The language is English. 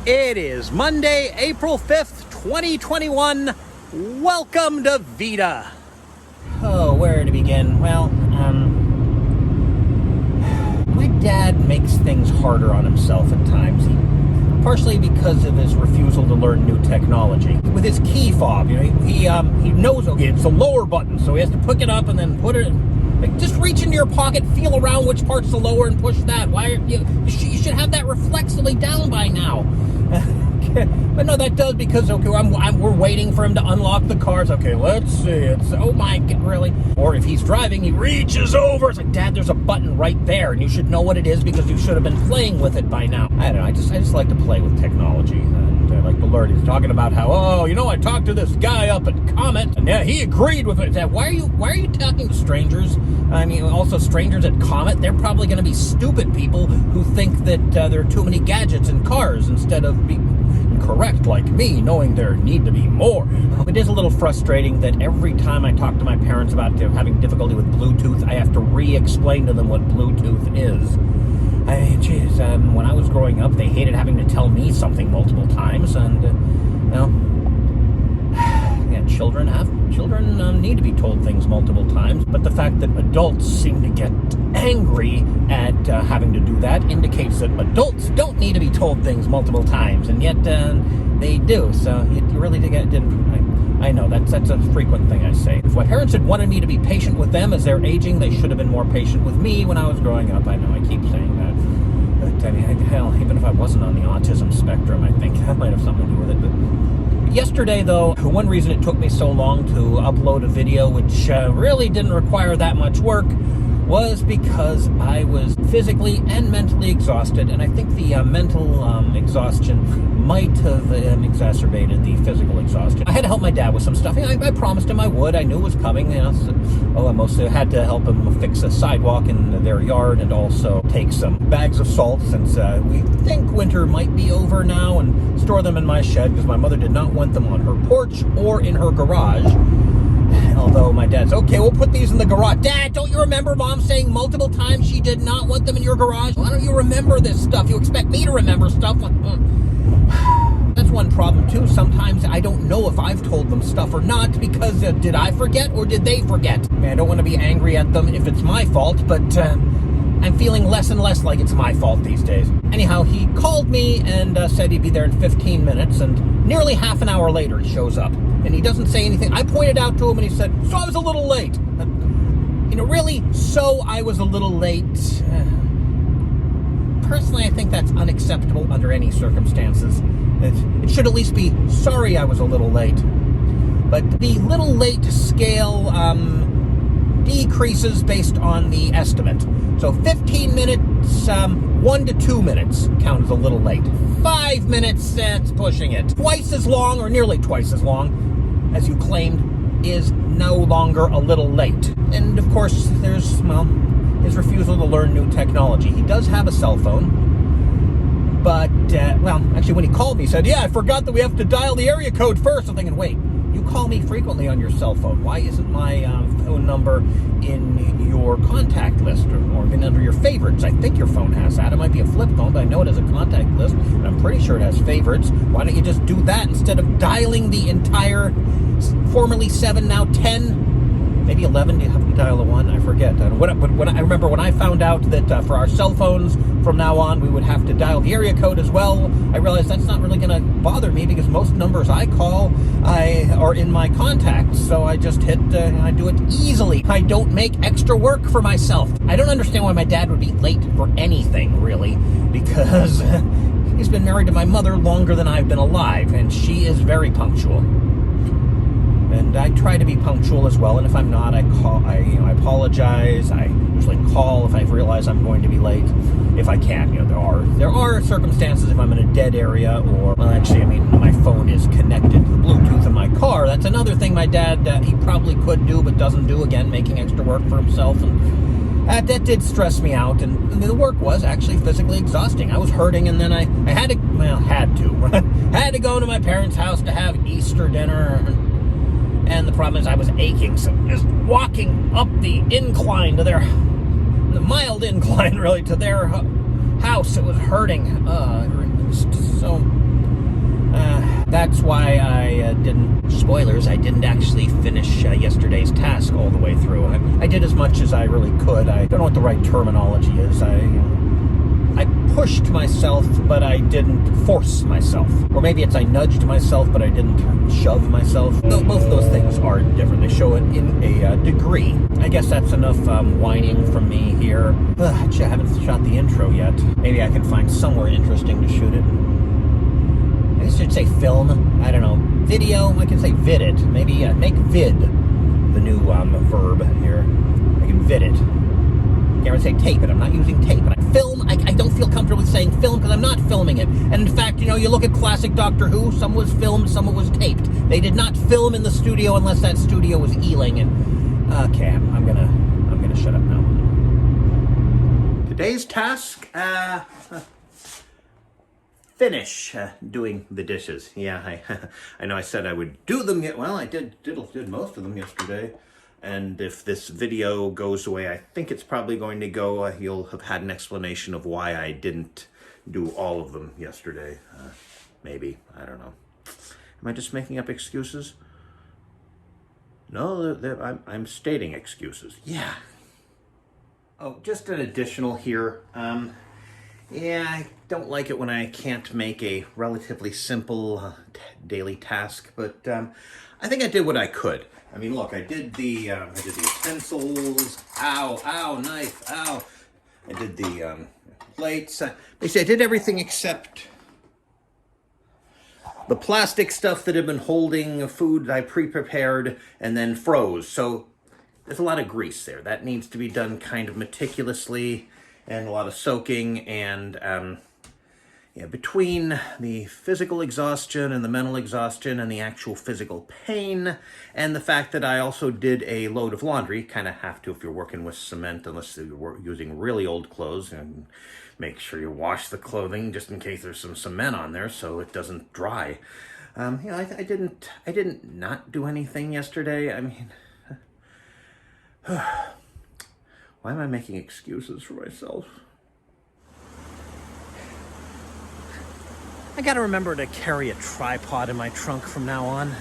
It is Monday, April 5th, 2021. Welcome to Veda. Oh, where to begin? Well, my dad makes things harder on himself at times. Partially because of his refusal to learn new technology. With his key fob, he knows, okay, it's a lower button, so he has to pick it up and then put it, just reach into your pocket, feel around which part's the lower and push that. Why you should have that reflexively down by now. But no, that does because, okay, we're waiting for him to unlock the cars. Okay, let's see. It's, oh my God, really? Or if he's driving, he reaches over. It's like, Dad, there's a button right there, and you should know what it is because you should have been playing with it by now. I don't know. I just like to play with technology, and I like to learn. He's talking about how, I talked to this guy up at Comet, and yeah, he agreed with it. Why are you talking to strangers? I mean, also strangers at Comet. They're probably going to be stupid people who think that there are too many gadgets in cars instead of being correct like me, knowing there need to be more. It is a little frustrating that every time I talk to my parents about having difficulty with Bluetooth, I have to re-explain to them what Bluetooth is. I mean, geez, when I was growing up, they hated having to tell me something multiple times, and, children need to be told things multiple times, but the fact that adults seem to get angry at having to do that indicates that adults don't need to be told things multiple times, and yet they do. So you really didn't. I know that's a frequent thing I say. If my parents had wanted me to be patient with them as they're aging, they should have been more patient with me when I was growing up. I know I keep saying that, but I mean, hell, even if I wasn't on the autism spectrum, I think that might have something to do with it. But yesterday, though, one reason it took me so long to upload a video, which really didn't require that much work, was because I was physically and mentally exhausted, and I think the mental exhaustion might have exacerbated the physical exhaustion. I had to help my dad with some stuff. I promised him I would. I knew it was coming. I mostly had to help him fix a sidewalk in their yard and also take some bags of salt, since we think winter might be over now, and store them in my shed because my mother did not want them on her porch or in her garage. Although my dad's, okay, we'll put these in the garage. Dad, don't you remember Mom saying multiple times she did not want them in your garage? Why don't you remember this stuff? You expect me to remember stuff? That's one problem, too. Sometimes I don't know if I've told them stuff or not because did I forget or did they forget? I mean, I don't want to be angry at them if it's my fault, but I'm feeling less and less like it's my fault these days. Anyhow, he called me and said he'd be there in 15 minutes, and nearly half an hour later he shows up. And he doesn't say anything. I pointed out to him and he said, so I was a little late. Really, so I was a little late. Personally, I think that's unacceptable under any circumstances. It should at least be, sorry I was a little late. But the little late scale decreases based on the estimate. So 15 minutes, 1 to 2 minutes count as a little late. 5 minutes, that's pushing it. Twice as long, or nearly twice as long, as you claimed, is no longer a little late. And of course, there's, his refusal to learn new technology. He does have a cell phone, but, actually when he called me, he said, yeah, I forgot that we have to dial the area code first. I'm thinking, wait, you call me frequently on your cell phone. Why isn't my phone number in your contact list or even under your favorites? I think your phone has that. It might be a flip phone, but I know it has a contact list, and I'm pretty sure it has favorites. Why don't you just do that instead of dialing the entire, formerly 7, now 10, maybe 11? Do you have to dial a 1? I forget. I remember when I found out that for our cell phones from now on we would have to dial the area code as well, I realized that's not really going to bother me because most numbers I call are in my contacts. So I just hit, I do it easily. I don't make extra work for myself. I don't understand why my dad would be late for anything, really, because he's been married to my mother longer than I've been alive, and she is very punctual. And I try to be punctual as well, and if I'm not, I apologize. I usually call if I realize I'm going to be late, if I can. There are circumstances if I'm in a dead area, or, my phone is connected to the Bluetooth in my car. That's another thing my dad, he probably could do, but doesn't do, again, making extra work for himself, and that did stress me out, and the work was actually physically exhausting. I was hurting, and then I had to go to my parents' house to have Easter dinner. And the problem is I was aching, so just walking up the incline to the mild incline, really, to their house, it was hurting. It was just so that's why I spoilers, I didn't actually finish yesterday's task all the way through. I did as much as I really could. I don't know what the right terminology is. I pushed myself, but I didn't force myself. Or maybe it's I nudged myself, but I didn't shove myself. Both of those things are different. They show it in a degree. I guess that's enough whining from me here. Gee, I haven't shot the intro yet. Maybe I can find somewhere interesting to shoot it. I should say film. I don't know. Video. I can say vid it. Maybe make vid the new verb here. I can vid it. Can't really say tape it. I'm not using tape. Film. I don't feel comfortable with saying film because I'm not filming it. And in fact, you look at classic Doctor Who. Some was filmed, some was taped. They did not film in the studio unless that studio was Ealing. And okay, I'm gonna shut up now. Today's task. Finish doing the dishes. Yeah, I know I said I would do them. Well, I did most of them yesterday. And if this video goes away, I think it's probably going to go. You'll have had an explanation of why I didn't do all of them yesterday. Maybe. I don't know. Am I just making up excuses? No, I'm stating excuses. Yeah. Oh, just an additional here. Yeah, I don't like it when I can't make a relatively simple daily task, but I think I did what I could. I mean, look, I did the utensils. Ow, knife, ow. I did the plates. Basically, I did everything except the plastic stuff that had been holding food that I pre-prepared and then froze. So there's a lot of grease there. That needs to be done kind of meticulously, and a lot of soaking, and between the physical exhaustion and the mental exhaustion and the actual physical pain, and the fact that I also did a load of laundry, kind of have to if you're working with cement, unless you're using really old clothes, and make sure you wash the clothing just in case there's some cement on there so it doesn't dry. I didn't not do anything yesterday. I mean, why am I making excuses for myself? I gotta remember to carry a tripod in my trunk from now on.